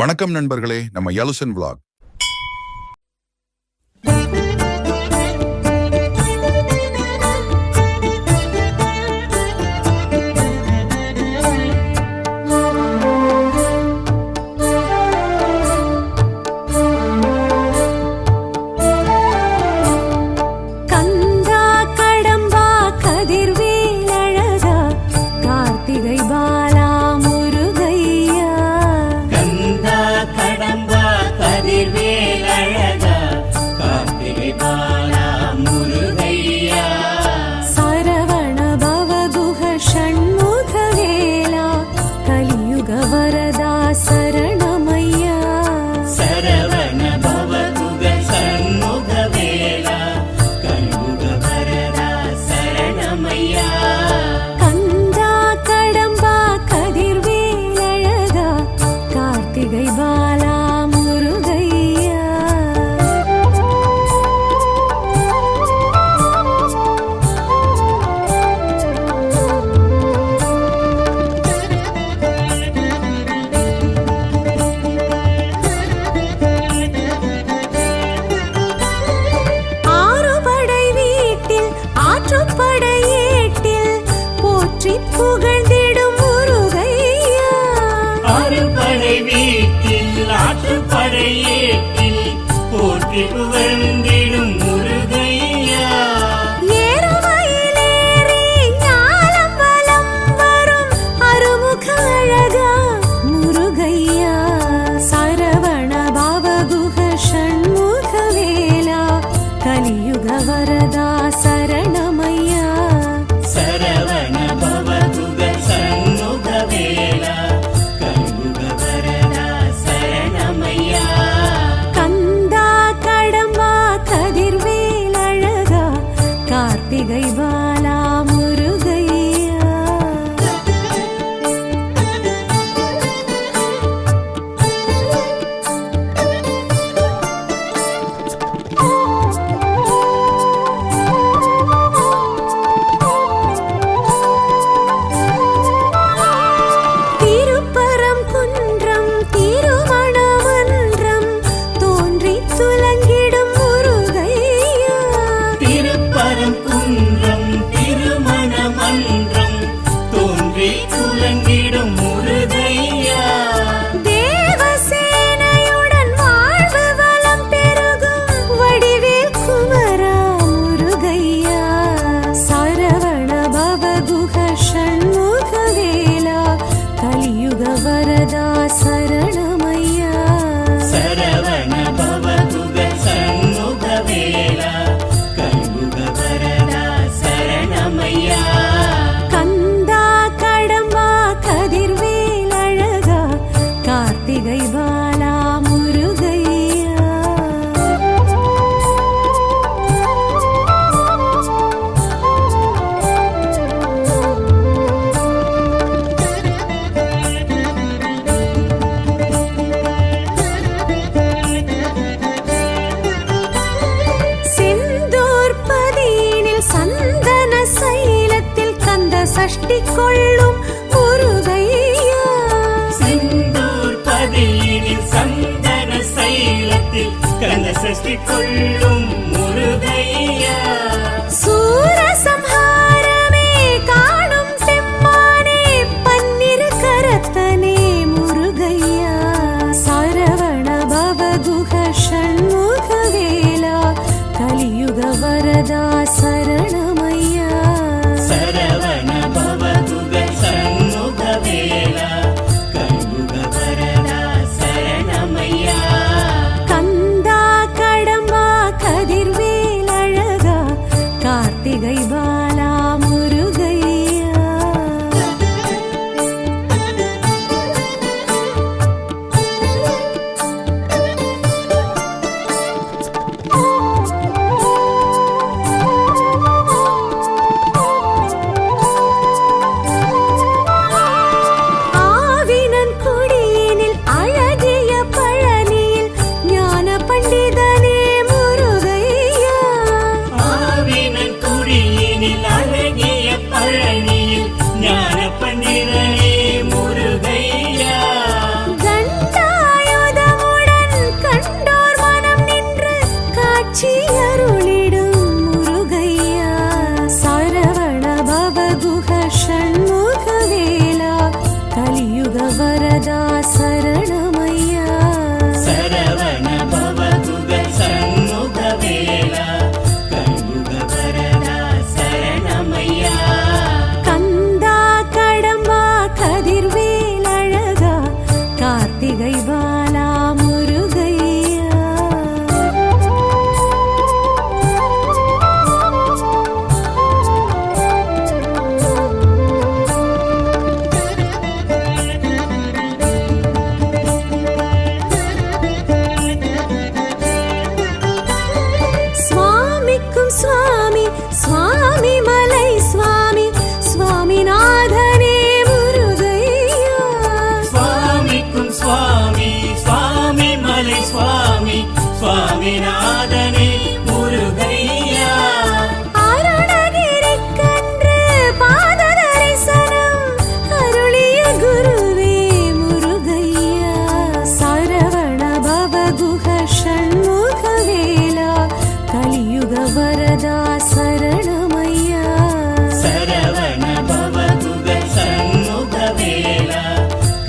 வணக்கம் நண்பர்களே, நம்ம யலுசன் விளாக். கந்தா கடம்பா கதிர் பாலா முருகையா. சுவாமிக்கும் சுவாமி சுவாமி மலை சுவாமி சுவாமிநாதனே முருகையா. சுவாமிக்கும் சுவாமி சுவாமி மலை சுவாமி சுவாமிநாதனே முருகையா. அருணகிரிக்கன்று பாத தரிசனம் அருளிய குருவே முருகையா. சரவண பவகுஹ ஷண்முகவேலா கலியுக வரதா சரணமையா. சரவண பவதுக சண்முகவேலா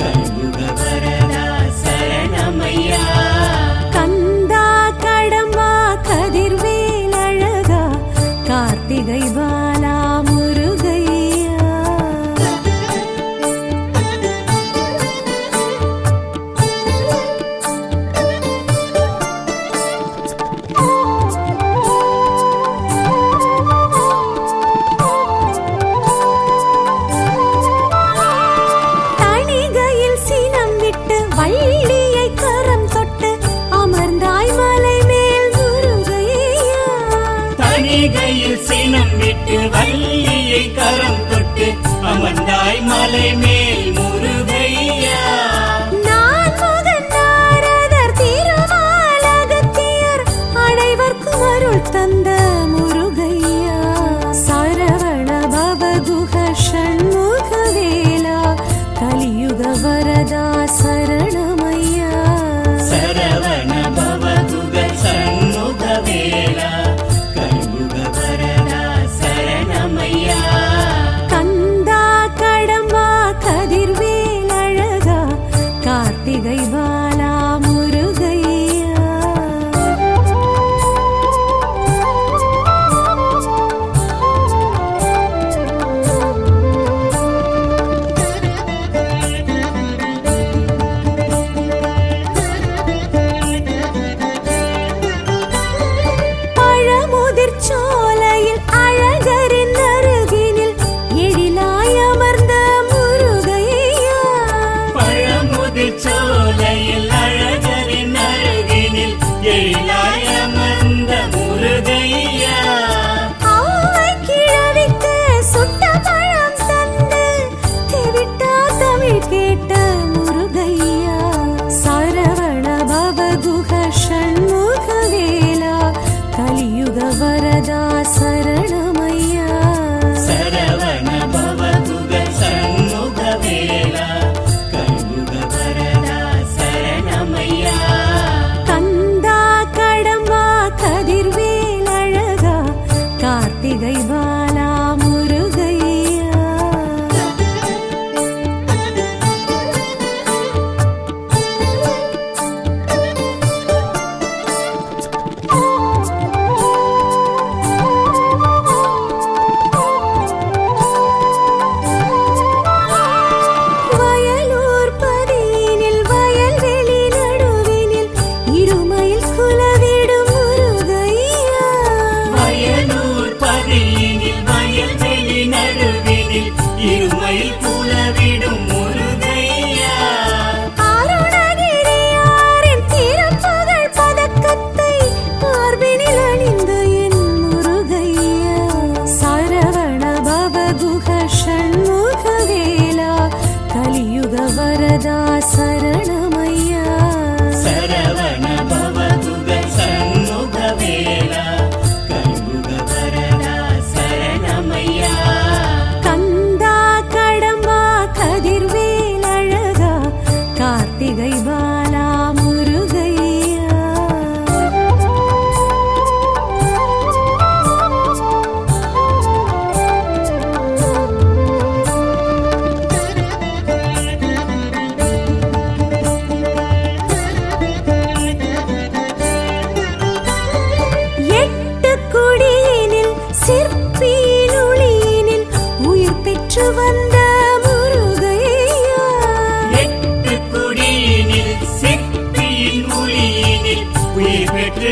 கலியுக வரதா சரணமையா. கந்தா கடம்பா கதிர்வேல் அழகா கார்த்திகை பாலா முருகையா. தணிகையில் சினம் விட்டு வள்ளியை கரம் தொட்டு அமர்ந்தாய் மலை மேல் முருகையா. தணிகையில் சினம் விட்டு வள்ளியை கரம் தொட்டு அமர்ந்தாய் மலை மேல் முருகையா. நான் முகன் நாரதர் திருமாலகத்தியர் அனைவர்க்கும் அருள் தந்த முருகையா. சரவண பவகுஹ ஷண்முகவேலா கலியுக வரதா சரணமையா. சரவண பவதுக சண்முகவேலா கலியுக வரதா சரணமையா. கந்தா கடம்பா கதிர்வேல் அழகா கார்த்திகை பாலா முருகையா. பழமுதிர் சோலையில் அழகரின் அருகினில் எழிலாய் அமர்ந்த முருகையா. பழமுதிர் சோலையில் அழகரின் அருகினில் எழிலாய் அமர்ந்த முருகையா. ஆவை கிழவிக்கு சுட்ட பழம் தந்து தெவிட்டா தமிழ் கேட்ட முருகையா. சரவண பவகுஹ ஷண்முகவேலா கலியுக வரதா சரணமையா. சரவண பவதுக சண்முகவேலா கலியுக வரதா சரணமையா. கந்தா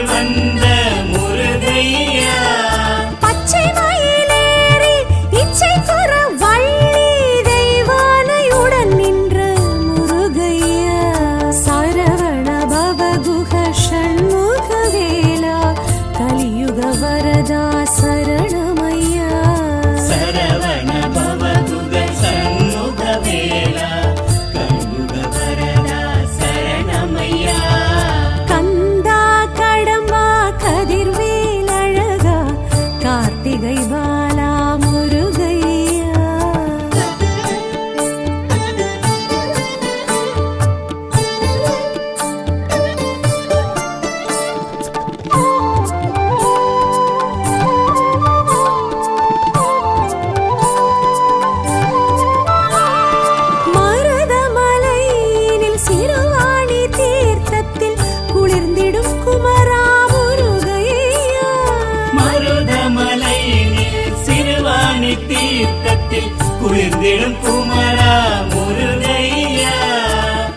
வந்த முருகையா பச்சை மயிலேறி இச்சை புற வள்ளி தெய்வானையுடன் நின்ற முருகையா சரவண பவகுக ஷண்முக வேலா கலியுக வரதா சரணமையா சரவண பவகுக சண்முக வேலா கலியுக வரதா சரணமையா கந்தா கடம்பா கதிர்வேல் அழகா கார்த்திகை பாலா முருகையா மருதமலையினில் சிறுவாணி தீர்த்தத்தில் குளிர்ந்திடும் குமரா முருகையா மருதமலையினில் சிறுவாணி தீர்த்தத்தில் குளிர்ந்திடும் குமரா முருகையா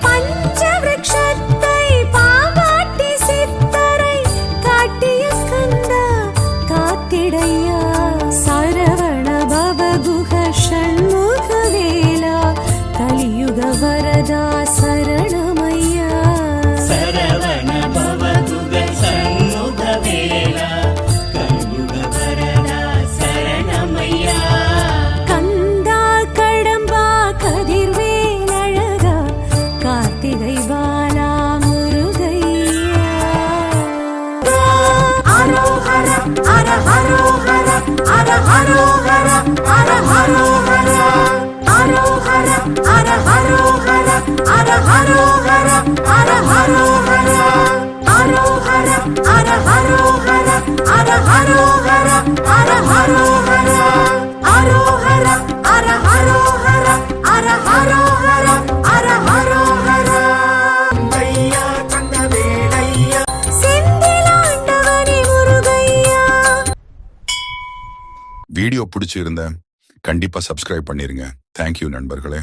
பஞ்சவிருட்சத்தை பாவாட்டி சித்தரை காட்டிய கந்தா காத்திடையா சரவண பவகுக ஷண்முக வேலா கலியுக வரதா சரணமையா சரவண பவகுக சண்முக வேலா கலியுக வரதா சரணமையா கந்தா கடம்பா கதிர்வேல் அழகா கார்த்திகை பாலா முருகையா அரோஹர அர ஹரோஹர அர ஹரோஹர அர ஹரோஹர அரோஹர அர ஹரோஹர அர ஹரோஹர அர ஹரோஹர அரோஹர அர ஹரோஹர அர ஹரோஹர அர ஹரோஹர அரோஹர அர ஹரோஹர அர ஹரோஹர அர ஹரோஹர ஐயா கந்தவேலையா செந்திலாண்டவனே முருகையா. வீடியோ பிடிச்சிருந்தா கண்டிப்பா சப்ஸ்கிரைப் பண்ணிருங்க. தேங்க்யூ நண்பர்களே.